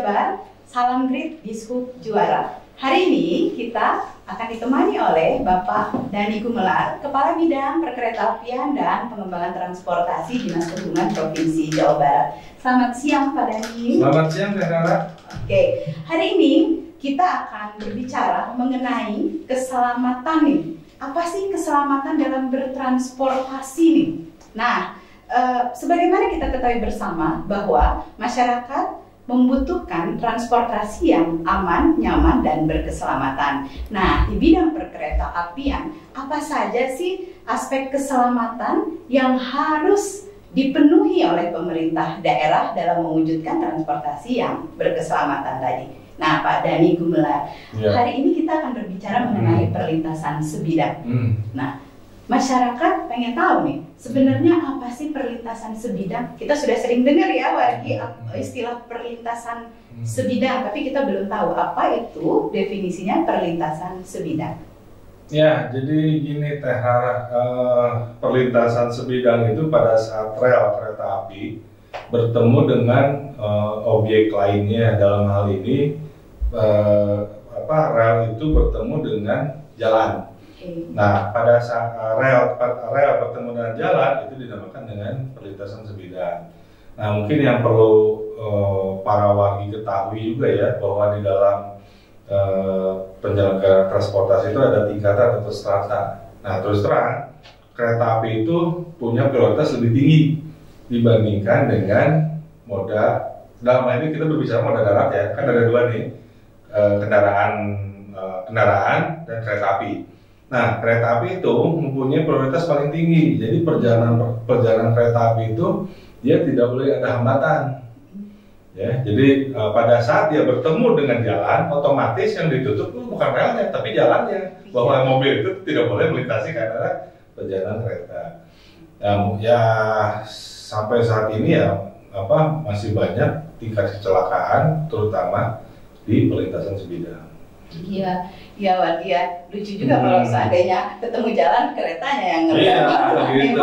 Jabar, salam grit Dishub Juara. Hari ini kita akan ditemani oleh Bapak Dani Gumelar, Kepala Bidang Perkeretaapian dan Pengembangan Transportasi Dinas Perhubungan Provinsi Jawa Barat. Selamat siang Pak Dani. Selamat siang Kak Rara. Oke, hari ini kita akan berbicara mengenai keselamatan nih. Apa sih keselamatan dalam bertransportasi nih? Nah, sebagaimana kita ketahui bersama bahwa masyarakat membutuhkan transportasi yang aman, nyaman, dan berkeselamatan. Nah, di bidang perkeretaapian, apa saja sih aspek keselamatan yang harus dipenuhi oleh pemerintah daerah dalam mewujudkan transportasi yang berkeselamatan tadi? Nah, Pak Dani Gumelar, hari ini kita akan berbicara mengenai perlintasan sebidang. Nah, masyarakat pengen tahu nih, sebenarnya apa sih perlintasan sebidang? Kita sudah sering dengar ya, Wargi, istilah perlintasan sebidang, tapi kita belum tahu apa itu definisinya perlintasan sebidang. Ya, jadi gini Teh Rara, perlintasan sebidang itu pada saat rel kereta api bertemu dengan objek lainnya. Dalam hal ini rel itu bertemu dengan jalan. Nah, pada saat rel bertemu dengan jalan itu dinamakan dengan perlintasan sebidang. Nah, mungkin yang perlu para wargi ketahui juga ya, bahwa di dalam penyelenggaraan transportasi itu ada tingkatan atau strata. Nah, terus terang kereta api itu punya prioritas lebih tinggi dibandingkan dengan moda. Dalam hal ini kita berbicara moda darat ya, kan ada dua nih, kendaraan dan kereta api. Nah, kereta api itu mempunyai prioritas paling tinggi. Jadi perjalanan kereta api itu dia tidak boleh ada hambatan. Ya, jadi pada saat dia bertemu dengan jalan, otomatis yang ditutup itu bukan relnya, tapi jalannya. Bahwa mobil itu tidak boleh melintasi karena perjalanan kereta. Ya sampai saat ini ya masih banyak tingkat kecelakaan, terutama di perlintasan sebidang. Iya, Wargi ya. Lucu juga kalau seandainya ketemu jalan, keretanya yang ngerem. Gitu.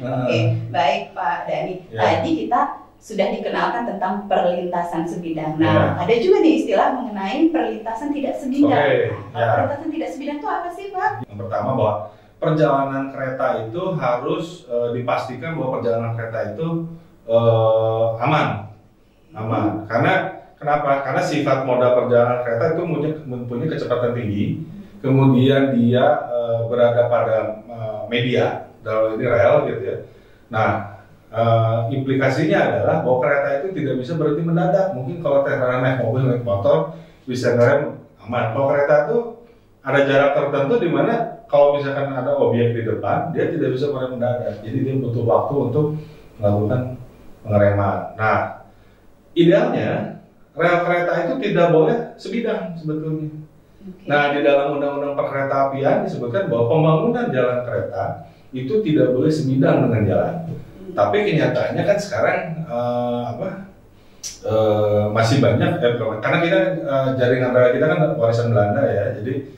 Oke, baik Pak Dani. Tadi kita sudah dikenalkan tentang perlintasan sebidang. Nah, ada juga nih istilah mengenai perlintasan tidak sebidang. Perlintasan tidak sebidang itu apa sih, Pak? Yang pertama bahwa perjalanan kereta itu harus dipastikan bahwa perjalanan kereta itu aman. Kenapa? Karena sifat moda perjalanan kereta itu mempunyai kecepatan tinggi, kemudian dia berada pada media, dalam ini rel gitu ya. Nah, implikasinya adalah bahwa kereta itu tidak bisa berhenti mendadak. Mungkin kalau naik mobil, naik motor, bisa ngerem aman. Kalau kereta itu ada jarak tertentu di mana kalau misalkan ada objek di depan, dia tidak bisa berhenti mendadak. Jadi dia butuh waktu untuk melakukan pengereman. Nah, idealnya rel kereta itu tidak boleh sebidang sebetulnya. Nah, di dalam Undang-Undang Perkeretaapian disebutkan bahwa pembangunan jalan kereta itu tidak boleh sebidang dengan jalan. Tapi kenyataannya kan sekarang masih banyak karena kita jaringan rel kita kan warisan Belanda ya. Jadi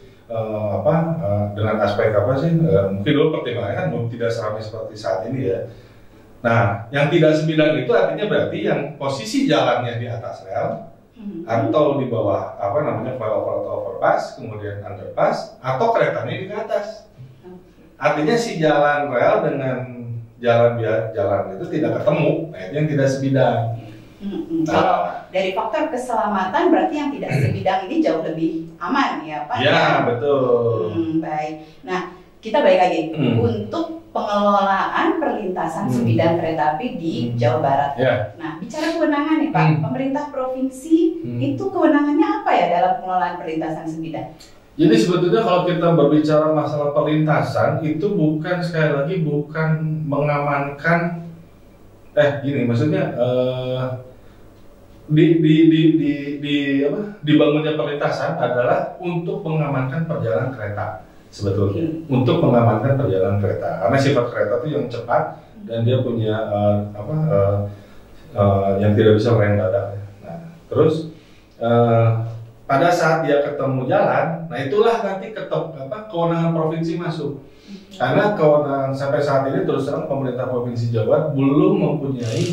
dengan aspek mungkin dulu pertimbangannya kan tidak seramai seperti saat ini ya. Nah, yang tidak sebidang itu artinya berarti yang posisi jalannya di atas rel atau di bawah flyover atau overpass, kemudian underpass, atau keretanya di atas. Artinya si jalan rel dengan jalan itu tidak ketemu. Nah, itu yang tidak sebidang. Kalau dari faktor keselamatan berarti yang tidak sebidang ini jauh lebih aman ya Pak? Ya, betul. Baik. Nah, kita balik lagi untuk pengelolaan perlintasan sebidang kereta api di Jawa Barat. Nah, bicara kewenangan nih Pak, pemerintah provinsi itu kewenangannya apa ya dalam pengelolaan perlintasan sebidang? Jadi sebetulnya kalau kita berbicara masalah perlintasan itu bukan mengamankan maksudnya dibangunnya perlintasan adalah untuk mengamankan perjalanan kereta. Sebetulnya untuk mengamankan perjalanan kereta, karena sifat kereta itu yang cepat dan dia punya yang tidak bisa merem dadak. Nah, terus pada saat dia ketemu jalan, nah itulah nanti kewenangan provinsi masuk. Karena kewenangan sampai saat ini terus terang pemerintah provinsi Jawa Barat belum mempunyai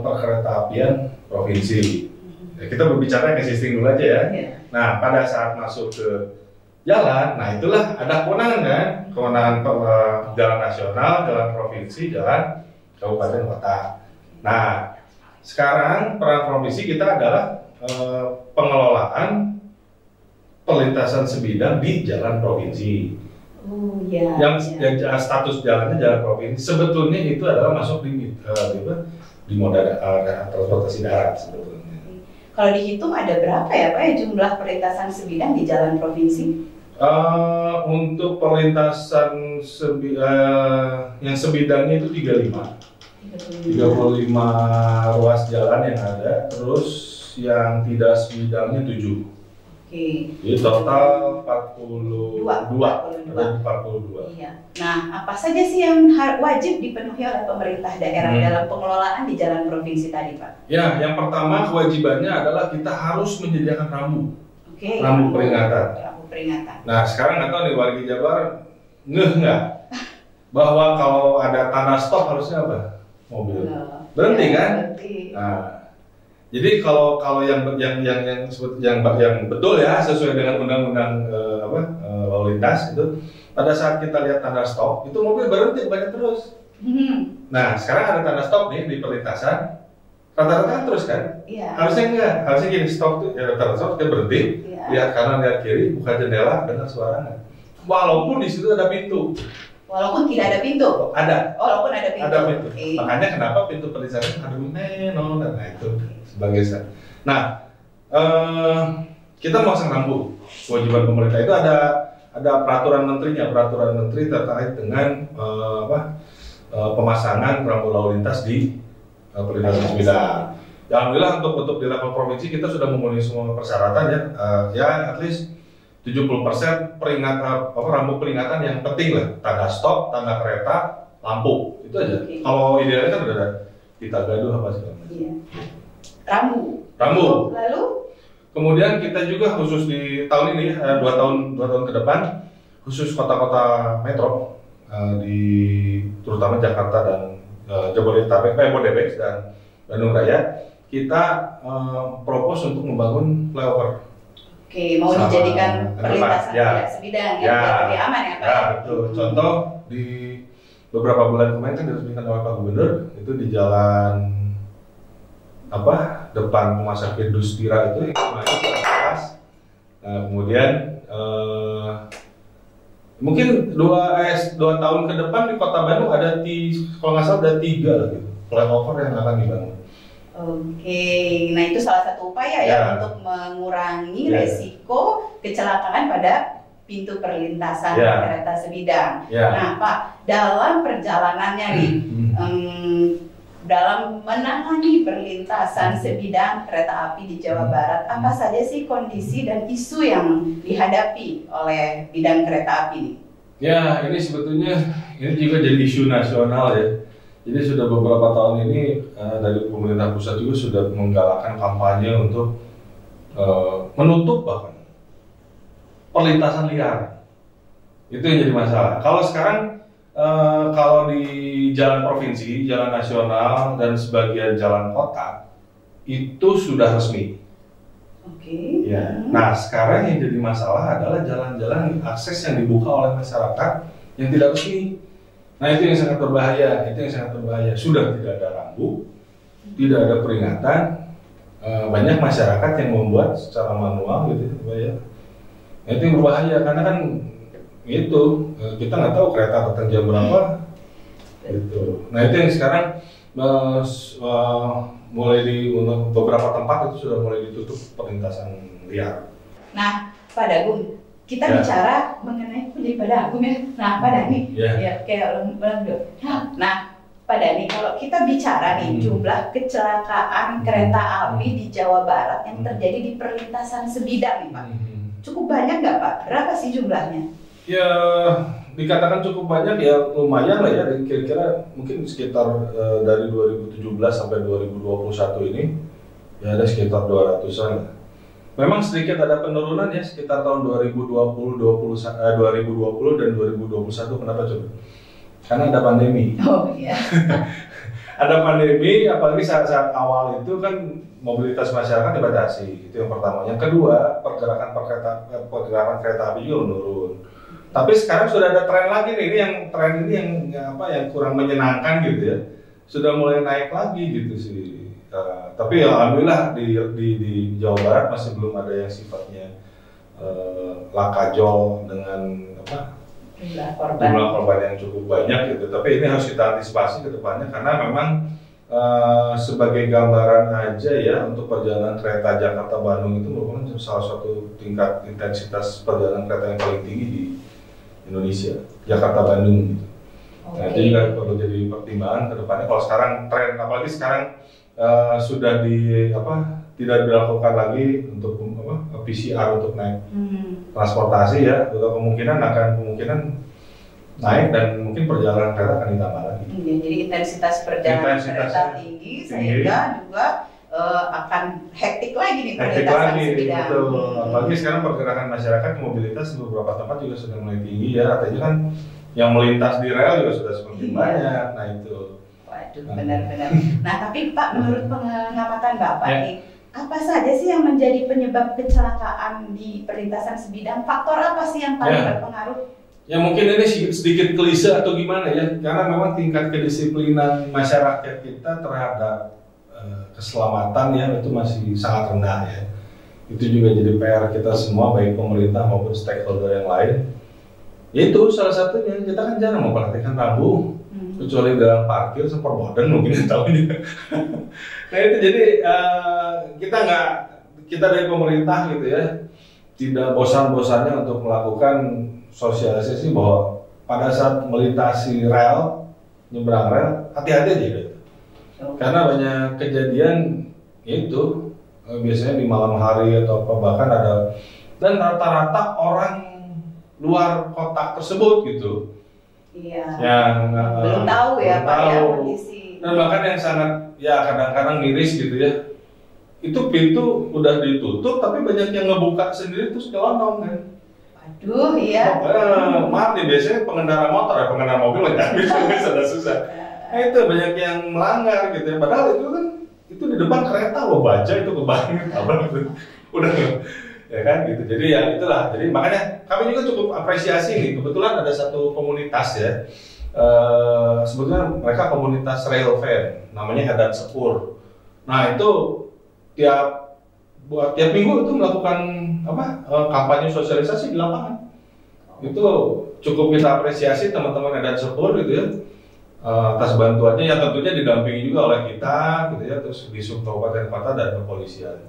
perkeretaapian provinsi. Ya, kita berbicara existing dulu aja ya. Iya. Nah, pada saat masuk ke jalan, nah itulah ada kewenangan kan, kewenangan jalan nasional, jalan provinsi, jalan kabupaten kota. Nah, sekarang peran provinsi kita adalah pengelolaan perlintasan sebidang di jalan provinsi. Oh iya. Yang status jalannya jalan provinsi sebetulnya itu adalah masuk di moda transportasi darat sebetulnya. Kalau dihitung ada berapa ya Pak ya jumlah perlintasan sebidang di jalan provinsi? Untuk perlintasan yang sebidangnya itu 35 ruas jalan yang ada, terus yang tidak sebidangnya 7. Oke. Jadi total 42. Iya. Nah, apa saja sih yang wajib dipenuhi oleh pemerintah daerah dalam pengelolaan di jalan provinsi tadi, Pak? Ya, yang pertama kewajibannya adalah kita harus menyediakan rambu. Oke. Rambu peringatan. Rambu peringatan. Nah, sekarang nggak tahu nih warga Jabar ngeh nggak bahwa kalau ada tanda stop harusnya apa? Mobil berhenti kan? Berhenti. Nah, jadi kalau yang betul ya sesuai dengan undang-undang lalu lintas itu, pada saat kita lihat tanda stop itu mobil berhenti banyak terus. Nah, sekarang ada tanda stop nih di perlintasan, rata-rata terus kan? Iya. Harusnya enggak, harusnya gini, stop tuh ya, tanda stop dia berhenti, lihat kanan lihat kiri, buka jendela, dengar suara nggak? Walaupun di situ ada pintu. Walaupun tidak ada pintu. Ada. Walaupun ada pintu. Ada pintu. Okay. Makanya kenapa pintu perlintasan ada neno dan itu sebagai set. Nah, kita memasang rambu. Kewajiban pemerintah itu ada peraturan menterinya, peraturan menteri terkait dengan pemasangan rambu lalu lintas di perlintasan sebidang. Alhamdulillah untuk di level provinsi kita sudah memenuhi semua persyaratan ya. Ya at least 70% rambu peringatan yang penting lah, tanda stop, tanda kereta, lampu, itu aja. Okay. Kalau idealnya kan udah ada kita gaduh apa sih? Iya. Rambu. Lalu? Kemudian kita juga khusus di tahun ini 2 tahun ke depan khusus kota-kota metro terutama Jakarta dan Jabodetabek dan Bandung Raya kita propose untuk membangun flyover. Oke, mau dijadikan perlintasan sebidang yang lebih aman ya Pak? Ya, betul. Contoh di beberapa bulan kemarin kan diresmikan oleh Pak Gubernur itu di jalan depan rumah sakit Dustira itu yang kemarin ke atas. Nah, kemudian mungkin 2 tahun ke depan di Kota Bandung ada kalau nggak salah ada 3 lagi flyover yang akan dibangun. Oke, nah itu salah satu upaya ya untuk mengurangi resiko kecelakaan pada pintu perlintasan kereta sebidang. Nah Pak, dalam perjalanannya nih, dalam menangani perlintasan sebidang kereta api di Jawa Barat, apa saja sih kondisi dan isu yang dihadapi oleh bidang kereta api ini? Ya, ini sebetulnya ini juga jadi isu nasional ya. Jadi sudah beberapa tahun ini dari pemerintah pusat juga sudah menggalakkan kampanye untuk menutup bahkan perlintasan liar. Itu yang jadi masalah. Kalau sekarang kalau di jalan provinsi, jalan nasional dan sebagian jalan kota itu sudah resmi. Oke. Ya. Nah sekarang yang jadi masalah adalah jalan-jalan akses yang dibuka oleh masyarakat yang tidak resmi. Nah itu yang sangat berbahaya, Sudah tidak ada rambu, tidak ada peringatan, banyak masyarakat yang membuat secara manual gitu, ya. Nah, itu yang berbahaya karena kan itu kita nggak tahu kereta datang jam berapa, gitu. Nah itu yang sekarang mulai di beberapa tempat itu sudah mulai ditutup perlintasan liar. Nah Pak Dagung, kita bicara mengenai pada Agung ya. Nah, Pak Dhani, kayak orang dulu. Nah, Pak Dhani, kalau kita bicara nih jumlah kecelakaan kereta api di Jawa Barat yang terjadi di perlintasan sebidang nih Pak, cukup banyak nggak Pak? Berapa sih jumlahnya? Ya, dikatakan cukup banyak ya, lumayan lah ya. Kira-kira mungkin sekitar dari 2017 sampai 2021 ini ya ada sekitar 200-an. Memang sedikit ada penurunan ya sekitar tahun 2020 dan 2021. Kenapa coba? Karena ada pandemi. Oh iya. ada pandemi, apalagi saat-saat awal itu kan mobilitas masyarakat dibatasi, itu yang pertama. Yang kedua, pergerakan kereta api juga menurun. Tapi sekarang sudah ada tren lagi nih, tren ini yang kurang menyenangkan gitu ya, sudah mulai naik lagi gitu sih. Tapi ya alhamdulillah di Jawa Barat masih belum ada yang sifatnya lakajol dengan jumlah korban yang cukup banyak gitu. Tapi ini harus kita antisipasi ke depannya karena memang sebagai gambaran aja ya, untuk perjalanan kereta Jakarta-Bandung itu merupakan salah satu tingkat intensitas perjalanan kereta yang paling tinggi di Indonesia, Jakarta-Bandung gitu. Nah, itu juga perlu jadi pertimbangan ke depannya. Kalau sekarang tren, apalagi sekarang sudah tidak dilakukan lagi untuk PCR untuk naik transportasi ya, atau kemungkinan naik dan mungkin perjalanan kereta akan ditambah lagi. Jadi intensitas perjalanan kereta tinggi sehingga juga akan hektik lagi nih perlintasan sebidang. Betul. Apalagi sekarang pergerakan masyarakat mobilitas di beberapa tempat juga sudah mulai tinggi ya, artinya kan yang melintas di rel juga sudah semakin banyak. Nah itu. Waduh, benar-benar. Nah tapi Pak, menurut pengamatan Bapak nih, apa saja sih yang menjadi penyebab kecelakaan di perlintasan sebidang? Faktor apa sih yang paling berpengaruh? Ya mungkin ini sedikit klise atau gimana ya, karena memang tingkat kedisiplinan masyarakat kita terhadap keselamatan ya itu masih sangat rendah ya. Itu juga jadi PR kita semua, baik pemerintah maupun stakeholder yang lain. Yaitu salah satunya, kita kan jarang memperhatikan rambu, kecuali dalam parkir semperboden mungkin tahu ini. Nah itu jadi kita dari pemerintah gitu ya, tidak bosan-bosannya untuk melakukan sosialisasi bahwa pada saat melintasi rel, nyebrang rel, hati-hati aja gitu. Karena banyak kejadian itu biasanya di malam hari atau apa, bahkan ada, dan rata-rata orang luar kota tersebut gitu. Iya. Yang belum tahu ya Pak ya kondisi. Dan bahkan yang sangat ya kadang-kadang miris gitu ya. Itu pintu udah ditutup tapi banyak yang ngebuka sendiri terus nyelonong kan. Aduh, iya. Maaf nih, biasanya pengendara motor ya, pengendara mobil nggak bisa susah. Nah itu banyak yang melanggar gitu ya. Padahal itu kan itu di depan kereta lo baca itu kebanyakan apa gitu. Udah ya kan gitu. Jadi ya itulah. Jadi makanya kami juga cukup apresiasi nih. Kebetulan ada satu komunitas ya. Sebetulnya mereka komunitas rail fan, namanya Hadan Sepur. Nah itu tiap minggu itu melakukan kampanye sosialisasi di lapangan. Itu cukup kita apresiasi teman-teman Hadan Sepur gitu ya. Atas bantuannya yang tentunya didampingi juga oleh kita gitu ya, terus di Kabupaten Kota dan kepolisian.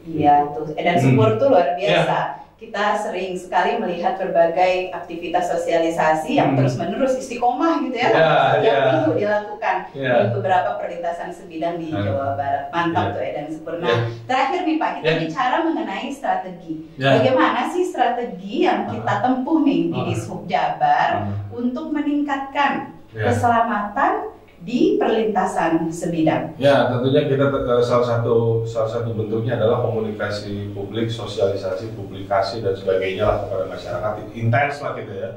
Iya, tuh Hadan Sepur tuh luar biasa. Kita sering sekali melihat berbagai aktivitas sosialisasi yang terus-menerus istiqomah gitu ya, yang minggu dilakukan di beberapa perlintasan sebidang di Jawa Barat. Mantap tuh Hadan Sepur. Nah, terakhir nih Pak, kita bicara mengenai strategi. Bagaimana sih strategi yang kita tempuh nih di Dishub Jabar untuk meningkatkan keselamatan di perlintasan sebidang? Ya, tentunya kita salah satu bentuknya adalah komunikasi publik, sosialisasi, publikasi dan sebagainya lah kepada masyarakat, intens lah gitu ya.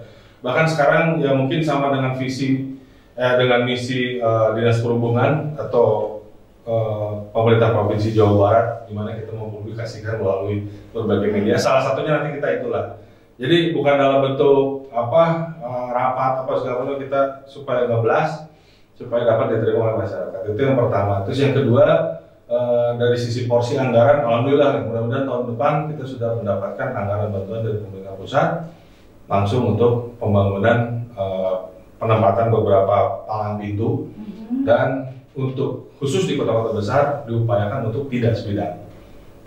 Bahkan sekarang ya mungkin sama dengan misi Dinas Perhubungan atau pemerintah Provinsi Jawa Barat, di mana kita mempublikasikan melalui berbagai media. Salah satunya nanti kita itulah. Jadi bukan dalam bentuk rapat apa segala macam, kita supaya ngeblas, supaya dapat diterima oleh masyarakat. Itu yang pertama. Terus yang kedua, dari sisi porsi anggaran, alhamdulillah mudah-mudahan tahun depan kita sudah mendapatkan anggaran bantuan dari pemerintah pusat langsung untuk pembangunan penempatan beberapa palang pintu dan untuk khusus di kota-kota besar diupayakan untuk tidak sebidang.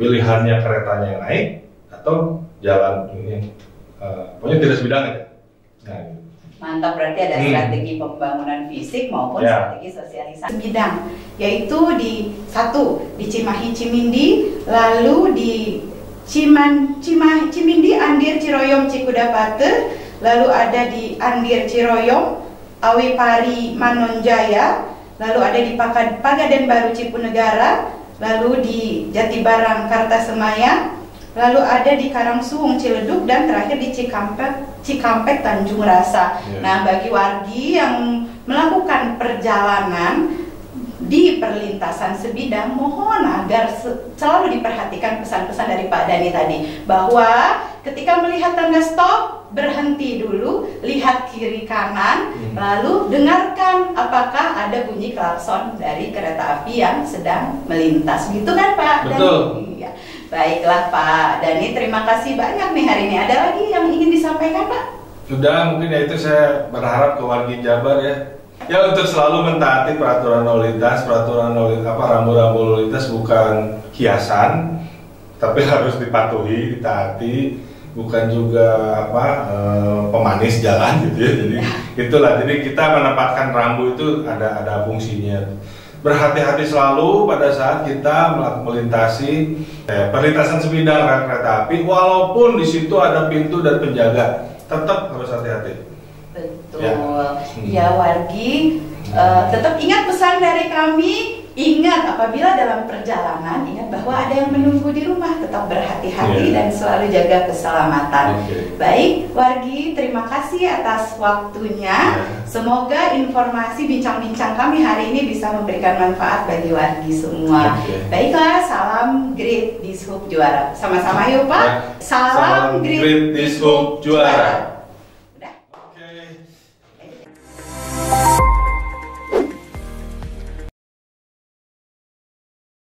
Pilihannya keretanya yang naik atau jalan ini pokoknya tidak sebidang aja. Nah, mantap, berarti ada strategi pembangunan fisik maupun strategi sosialisasi sebidang, yaitu di Cimahi Cimindi, lalu di Cimindi, Andir, Ciroyom, Cikudapate, lalu ada di Andir, Ciroyom, Awipari, Manonjaya, lalu ada di Pagaden Baru, Cipunegara, lalu di Jatibarang, Kartasemaya, lalu ada di Karangsuwung, Ciledug, dan terakhir di Cikampek, Tanjung Rasa. Nah, bagi wargi yang melakukan perjalanan di perlintasan sebidang, mohon agar selalu diperhatikan pesan-pesan dari Pak Dhani tadi, bahwa ketika melihat tanda stop, berhenti dulu, lihat kiri kanan, lalu dengarkan apakah ada bunyi klakson dari kereta api yang sedang melintas. Gitu kan Pak Dhani? Iya. Baiklah Pak Dhani, terima kasih banyak nih hari ini. Ada lagi yang ingin disampaikan Pak? Sudah, mungkin ya itu saya berharap ke warga Jabar ya. Ya untuk selalu mentaati peraturan lalu lintas, rambu-rambu lalu lintas bukan hiasan, tapi harus dipatuhi, ditaati, bukan juga pemanis jalan gitu ya. Jadi itulah. Jadi kita menempatkan rambu itu ada fungsinya. Berhati-hati selalu pada saat kita melintasi perlintasan sebidang rel kereta api, walaupun di situ ada pintu dan penjaga, tetap harus hati-hati. Betul. Ya wargi, tetap ingat pesan dari kami. Ingat, apabila dalam perjalanan, ingat bahwa ada yang menunggu di rumah. Tetap berhati-hati dan selalu jaga keselamatan. Baik, wargi, terima kasih atas waktunya. Semoga informasi bincang-bincang kami hari ini bisa memberikan manfaat bagi wargi semua. Baiklah, salam Great Dishub Juara. Sama-sama yuk Pak. Salam Great Dishub Juara.